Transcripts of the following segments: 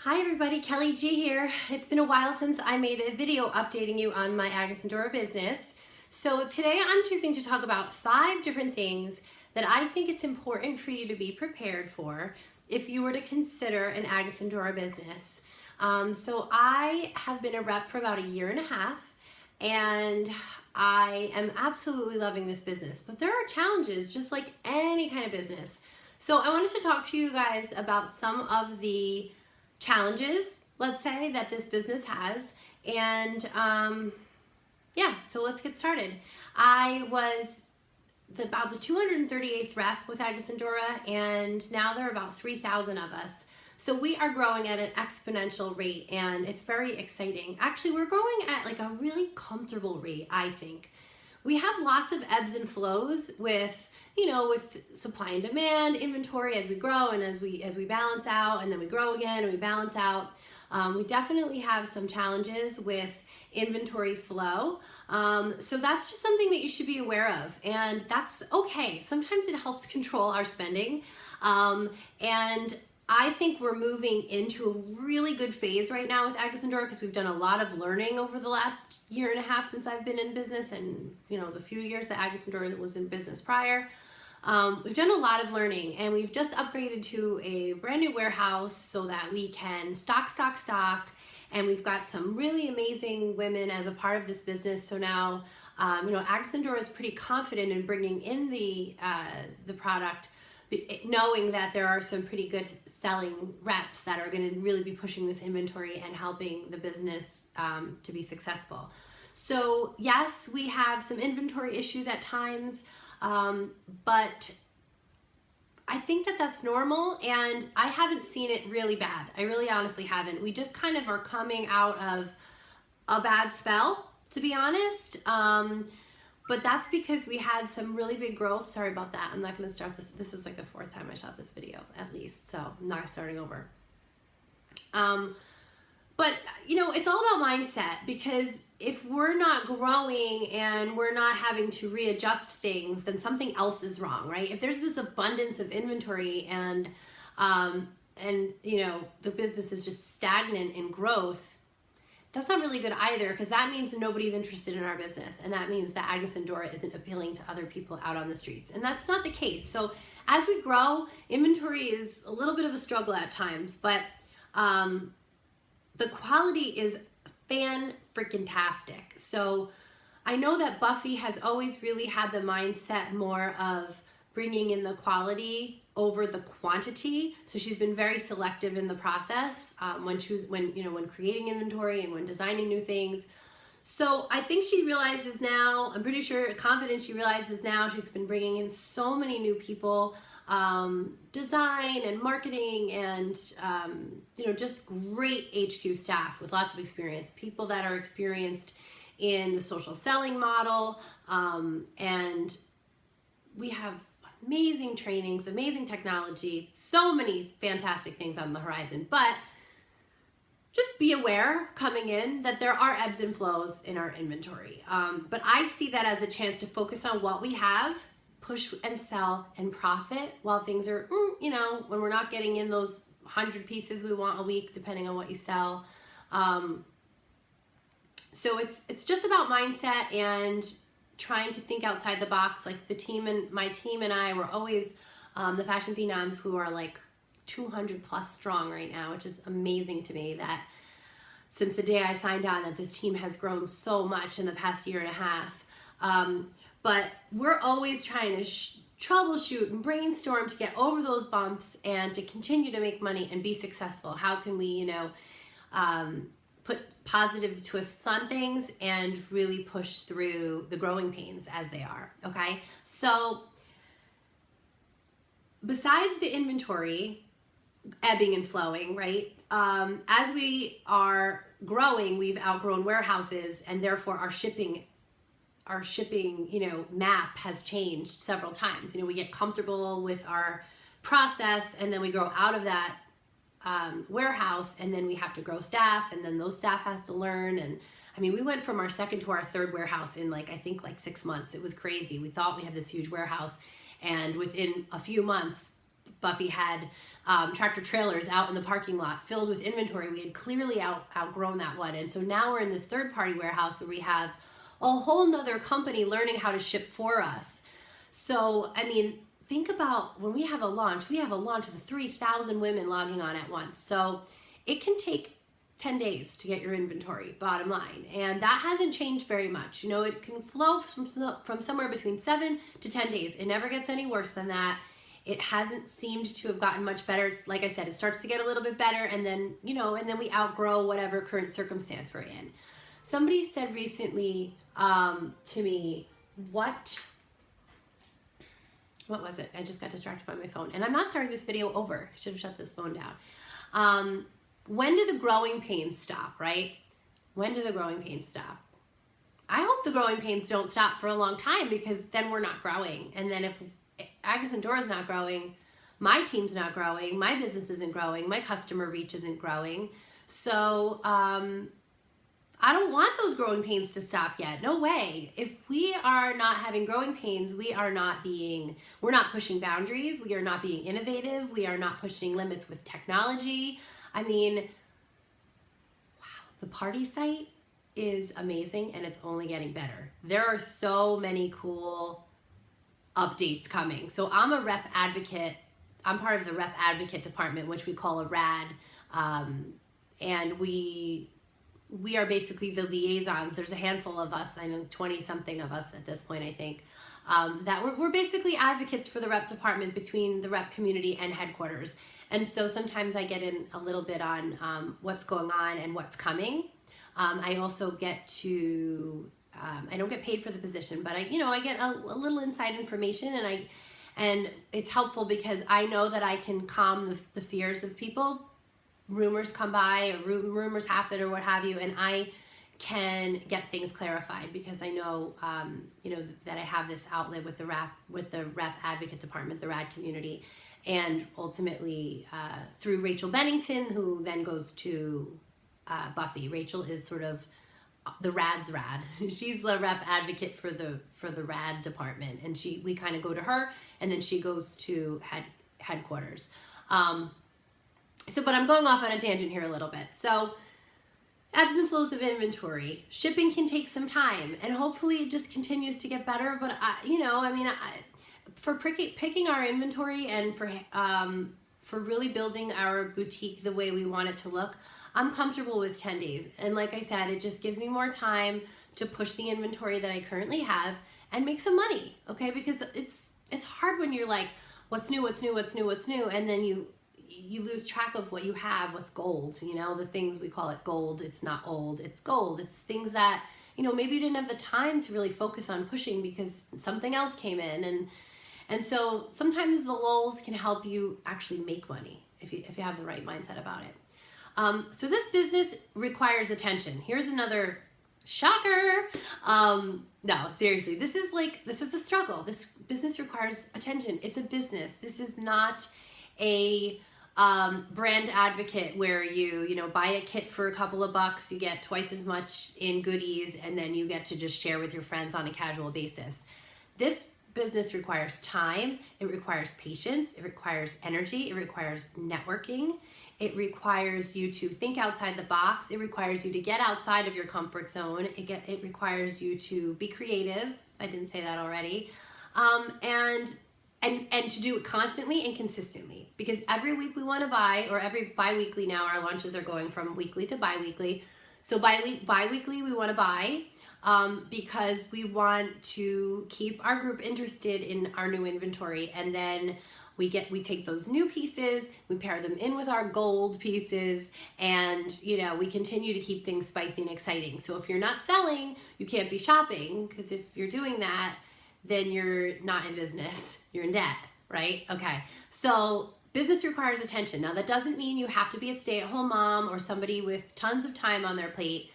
Hi everybody, Kelly G here. It's been a while since I made a video updating you on my Agnes Dora business. So today I'm choosing to talk about 5 different things that I think it's important for you to be prepared for if you were to consider an Agnes Dora business. So I have been a rep for about 1.5 years and I am absolutely loving this business, but there are challenges just like any kind of business. So I wanted to talk to you guys about some of the challenges, let's say, that this business has, and yeah, so let's get started. I was about the 238th rep with Agnes Dora, and now there are about 3,000 of us. So we are growing at an exponential rate, and it's very exciting. Actually, we're growing at like a really comfortable rate, I think. We have lots of ebbs and flows with supply and demand, inventory as we grow and as we balance out, and then we grow again and we balance out. We definitely have some challenges with inventory flow. So that's just something that you should be aware of, and that's okay. Sometimes it helps control our spending. And I think we're moving into a really good phase right now with Agnes Dora because we've done a lot of learning over the last 1.5 years since I've been in business, and the few years that Agnes Dora was in business prior. We've done a lot of learning, and we've just upgraded to a brand new warehouse so that we can stock, and we've got some really amazing women as a part of this business. So now, Agnes Dora is pretty confident in bringing in the product, knowing that there are some pretty good selling reps that are going to really be pushing this inventory and helping the business to be successful. So yes, we have some inventory issues at times, but I think that that's normal, and I haven't seen it really bad. I really honestly haven't. We just kind of are coming out of a bad spell, to be honest. But that's because we had some really big growth. Sorry about that. I'm not going to start this. This is like the 4th time I shot this video, at least. So I'm not starting over. But, it's all about mindset, because if we're not growing and we're not having to readjust things, then something else is wrong, right? If there's this abundance of inventory and the business is just stagnant in growth, that's not really good either, because that means nobody's interested in our business, and that means that Agnes Dora isn't appealing to other people out on the streets, and that's not the case. So as we grow, inventory is a little bit of a struggle at times, but the quality is fan-freaking-tastic. So I know that Buffy has always really had the mindset more of bringing in the quality over the quantity. So she's been very selective in the process when creating inventory and when designing new things. So I think she realizes now, I'm pretty sure, confident she realizes now, she's been bringing in so many new people, design and marketing and, just great HQ staff with lots of experience, people that are experienced in the social selling model. And we have amazing trainings, amazing technology, so many fantastic things on the horizon. But just be aware coming in that there are ebbs and flows in our inventory. But I see that as a chance to focus on what we have, push and sell and profit while things are, when we're not getting in those 100 pieces we want a week, depending on what you sell. So it's just about mindset and trying to think outside the box. Like my team and I were always the fashion phenoms who are like 200 plus strong right now, which is amazing to me that since the day I signed on that this team has grown so much in the past 1.5 years. But we're always trying to troubleshoot and brainstorm to get over those bumps and to continue to make money and be successful. How can we, put positive twists on things and really push through the growing pains as they are, okay? So besides the inventory ebbing and flowing, right? As we are growing, we've outgrown warehouses, and therefore our shipping map has changed several times. We get comfortable with our process, and then we grow out of that warehouse, and then we have to grow staff, and then those staff has to learn. And we went from our 2nd to our 3rd warehouse in I think 6 months. It was crazy. We thought we had this huge warehouse, and within a few months Buffy had tractor trailers out in the parking lot filled with inventory. We had clearly outgrown that one. And so now we're in this third party warehouse where we have a whole nother company learning how to ship for us. So, I mean, think about when we have a launch with 3,000 women logging on at once. So it can take 10 days to get your inventory, bottom line. And that hasn't changed very much. You know, it can flow from somewhere between 7 to 10 days. It never gets any worse than that. It hasn't seemed to have gotten much better. It's, like I said, it starts to get a little bit better, and then, you know, and then we outgrow whatever current circumstance we're in. Somebody said recently to me, what was it? I just got distracted by my phone. And I'm not starting this video over. I should have shut this phone down. When do the growing pains stop, right? When do the growing pains stop? I hope the growing pains don't stop for a long time, because then we're not growing. And then if Agnes and Dora's not growing, my team's not growing, my business isn't growing, my customer reach isn't growing. So I don't want those growing pains to stop yet. No way. If we are not having growing pains, we're not pushing boundaries, we are not being innovative, we are not pushing limits with technology. I mean, wow, the party site is amazing, and it's only getting better. There are so many cool updates coming. So I'm a rep advocate. I'm part of the rep advocate department, which we call a RAD. And we are basically the liaisons. There's a handful of us, I know 20 something of us at this point, I think, that we're basically advocates for the rep department between the rep community and headquarters. And so sometimes I get in a little bit on what's going on and what's coming. I also get to, I don't get paid for the position, but I get a little inside information, and it's helpful because I know that I can calm the fears of people. Rumors come by, or rumors happen, or what have you, and I can get things clarified because I know, that I have this outlet with the rep advocate department, the RAD community, and ultimately through Rachel Bennington, who then goes to Buffy. Rachel is sort of the RAD's RAD. She's the rep advocate for the RAD department, and we kind of go to her, and then she goes to headquarters. But I'm going off on a tangent here a little bit. So ebbs and flows of inventory. Shipping can take some time, and hopefully it just continues to get better. But for picking our inventory and for really building our boutique the way we want it to look, I'm comfortable with 10 days. And like I said, it just gives me more time to push the inventory that I currently have and make some money, okay? Because it's hard when you're like, what's new, and then you lose track of what you have, what's gold, the things we call it gold. It's not old, it's gold. It's things that, maybe you didn't have the time to really focus on pushing because something else came in. And so sometimes the lulls can help you actually make money if you have the right mindset about it. So this business requires attention. Here's another shocker. No, seriously, this is a struggle. This business requires attention. It's a business. This is not a brand advocate where you buy a kit for a couple of bucks, you get twice as much in goodies, and then you get to just share with your friends on a casual basis. This business requires time, it requires patience, it requires energy, it requires networking, it requires you to think outside the box, it requires you to get outside of your comfort zone, it requires you to be creative, I didn't say that already, and to do it constantly and consistently, because every week we want to buy, or every bi-weekly now, our launches are going from weekly to bi-weekly, so bi-weekly we want to buy, because we want to keep our group interested in our new inventory, and then we take those new pieces, we pair them in with our gold pieces, and we continue to keep things spicy and exciting. So if you're not selling, you can't be shopping, because if you're doing that, then you're not in business, you're in debt, right? Okay, so business requires attention. Now that doesn't mean you have to be a stay-at-home mom or somebody with tons of time on their plate.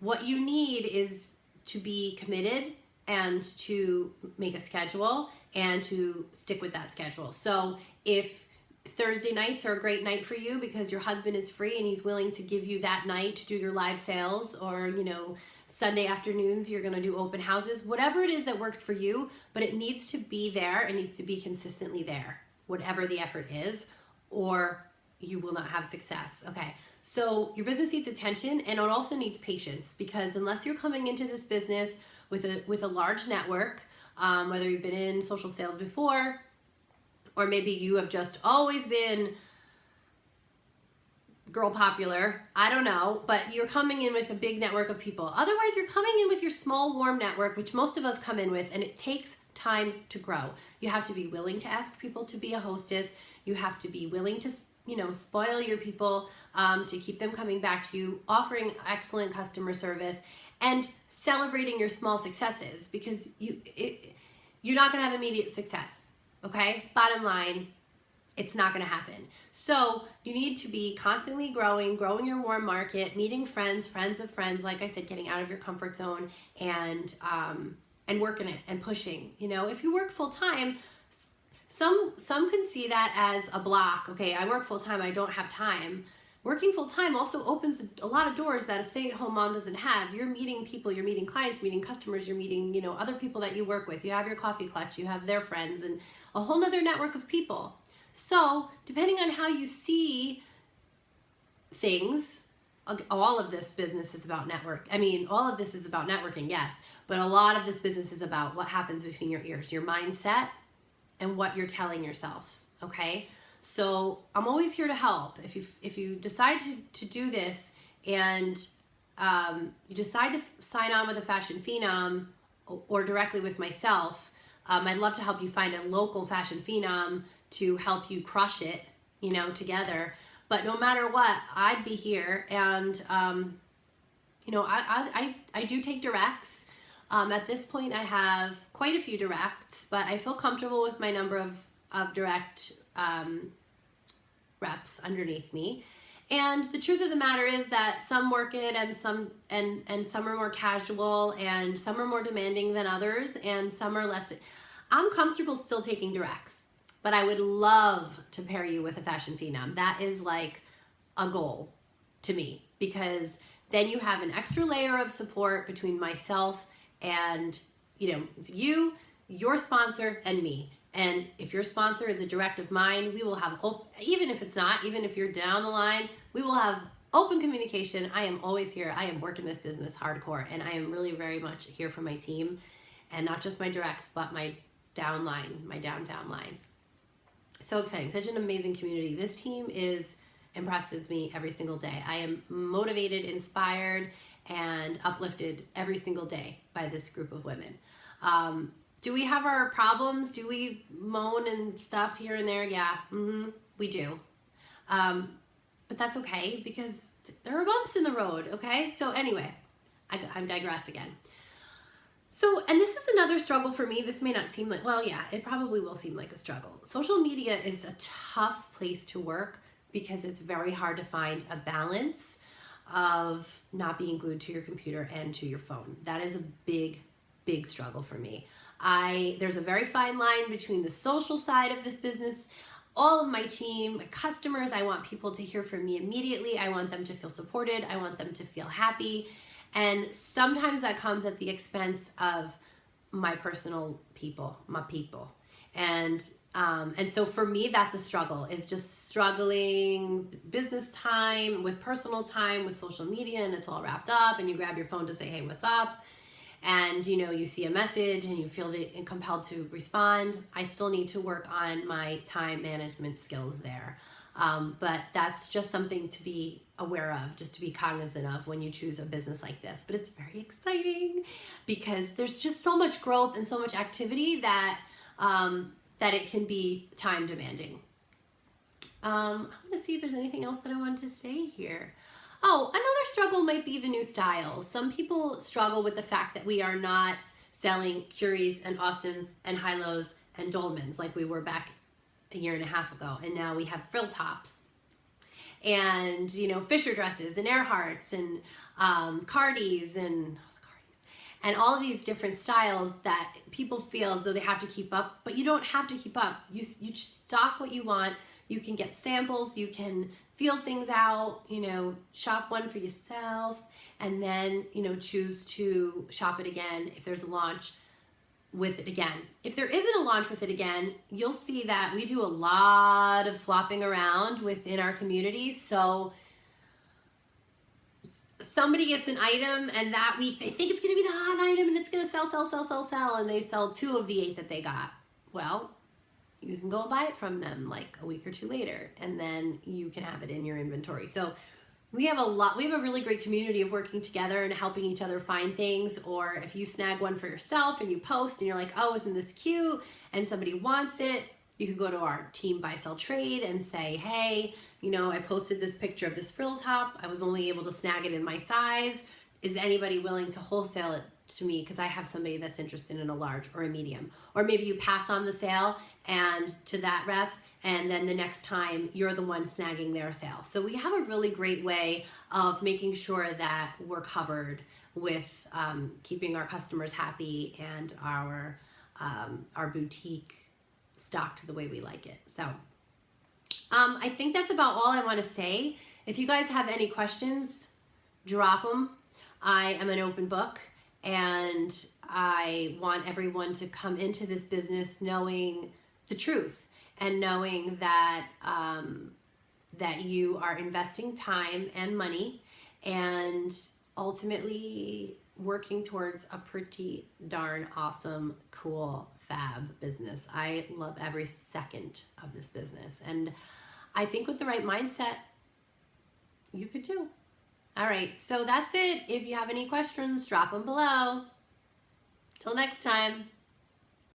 What you need is to be committed and to make a schedule and to stick with that schedule. So if Thursday nights are a great night for you because your husband is free and he's willing to give you that night to do your live sales, or Sunday afternoons you're gonna do open houses, whatever it is that works for you, but it needs to be there, it needs to be consistently there, whatever the effort is, or you will not have success. Okay, so your business needs attention, and it also needs patience, because unless you're coming into this business with a large network, whether you've been in social sales before, or maybe you have just always been girl popular, I don't know, but you're coming in with a big network of people. Otherwise, you're coming in with your small, warm network, which most of us come in with, and it takes time to grow. You have to be willing to ask people to be a hostess. You have to be willing to, spoil your people, to keep them coming back to you, offering excellent customer service, and celebrating your small successes, because you're not going to have immediate success. Okay? Bottom line, it's not going to happen. So you need to be constantly growing your warm market, meeting friends of friends, like I said, getting out of your comfort zone, and working it and pushing. If you work full time, some can see that as a block. Okay, I work full time, I don't have time. Working full time also opens a lot of doors that a stay-at-home mom doesn't have. You're meeting people, you're meeting clients, you're meeting customers, you're meeting, other people that you work with. You have your coffee clutch, you have their friends, and a whole nother network of people. So depending on how you see things, all of this business is about all of this is about networking, yes, but a lot of this business is about what happens between your ears, your mindset, and what you're telling yourself, okay? So I'm always here to help. If you decide to do this, and you decide to sign on with a fashion phenom or directly with myself, I'd love to help you find a local fashion phenom to help you crush it, together. But no matter what, I'd be here. And, I do take directs. At this point, I have quite a few directs, but I feel comfortable with my number of direct reps underneath me. And the truth of the matter is that some work it, and some are more casual, and some are more demanding than others, and some are less. I'm comfortable still taking directs, but I would love to pair you with a fashion phenom. That is like a goal to me, because then you have an extra layer of support between myself and, it's you, your sponsor, and me. And if your sponsor is a direct of mine, we will have, even if it's not, even if you're down the line, we will have open communication. I am always here. I am working this business hardcore, and I am really very much here for my team, and not just my directs, but my downline, my downtown line. So exciting. Such an amazing community. This team impresses me every single day. I am motivated, inspired, and uplifted every single day by this group of women. Do we have our problems? Do we moan and stuff here and there? Yeah, we do. But that's okay, because there are bumps in the road, okay? So anyway, I digress again. So, and this is another struggle for me. This may not seem like, well, yeah, it probably will seem like a struggle. Social media is a tough place to work, because it's very hard to find a balance of not being glued to your computer and to your phone. That is a big, big struggle for me. There's a very fine line between the social side of this business, all of my team, my customers. I want people to hear from me immediately. I want them to feel supported. I want them to feel happy. And sometimes that comes at the expense of my personal people, my people. And so for me, that's a struggle, is just struggling business time with personal time with social media, and it's all wrapped up, and you grab your phone to say, hey, what's up? And, you see a message and you feel compelled to respond. I still need to work on my time management skills there. But that's just something to be aware of, just to be cognizant of when you choose a business like this. But it's very exciting, because there's just so much growth and so much activity that it can be time demanding. I'm going to see if there's anything else that I wanted to say here. Oh, another struggle might be the new styles. Some people struggle with the fact that we are not selling Curies and Austins and high-lows and Dolmans like we were back a year and a half ago. And now we have frill tops and, Fisher dresses and Earharts and Cardis and all of these different styles that people feel as though they have to keep up, but you don't have to keep up. You stock what you want. You can get samples. You can feel things out, shop one for yourself, and then, choose to shop it again if there's a launch. with it again. If there isn't a launch with it again, you'll see that we do a lot of swapping around within our community. So somebody gets an item and that week they think it's going to be the hot item and it's going to sell, and they sell 2 of the 8 that they got. Well, you can go buy it from them like a week or 2 later, and then you can have it in your inventory. So we have a really great community of working together and helping each other find things. Or if you snag one for yourself and you post and you're like, oh, isn't this cute? And somebody wants it, you can go to our team buy, sell, trade and say, hey, you know, I posted this picture of this frill top. I was only able to snag it in my size. Is anybody willing to wholesale it to me? Because I have somebody that's interested in a large or a medium. Or maybe you pass on the sale and to that rep, and then the next time you're the one snagging their sale. So we have a really great way of making sure that we're covered with keeping our customers happy and our boutique stocked the way we like it. So I think that's about all I want to say. If you guys have any questions, drop them. I am an open book, and I want everyone to come into this business knowing the truth and knowing that that you are investing time and money and ultimately working towards a pretty darn awesome, cool, fab business. I love every second of this business, and I think with the right mindset, you could too. All right, so that's it. If you have any questions, drop them below. Till next time.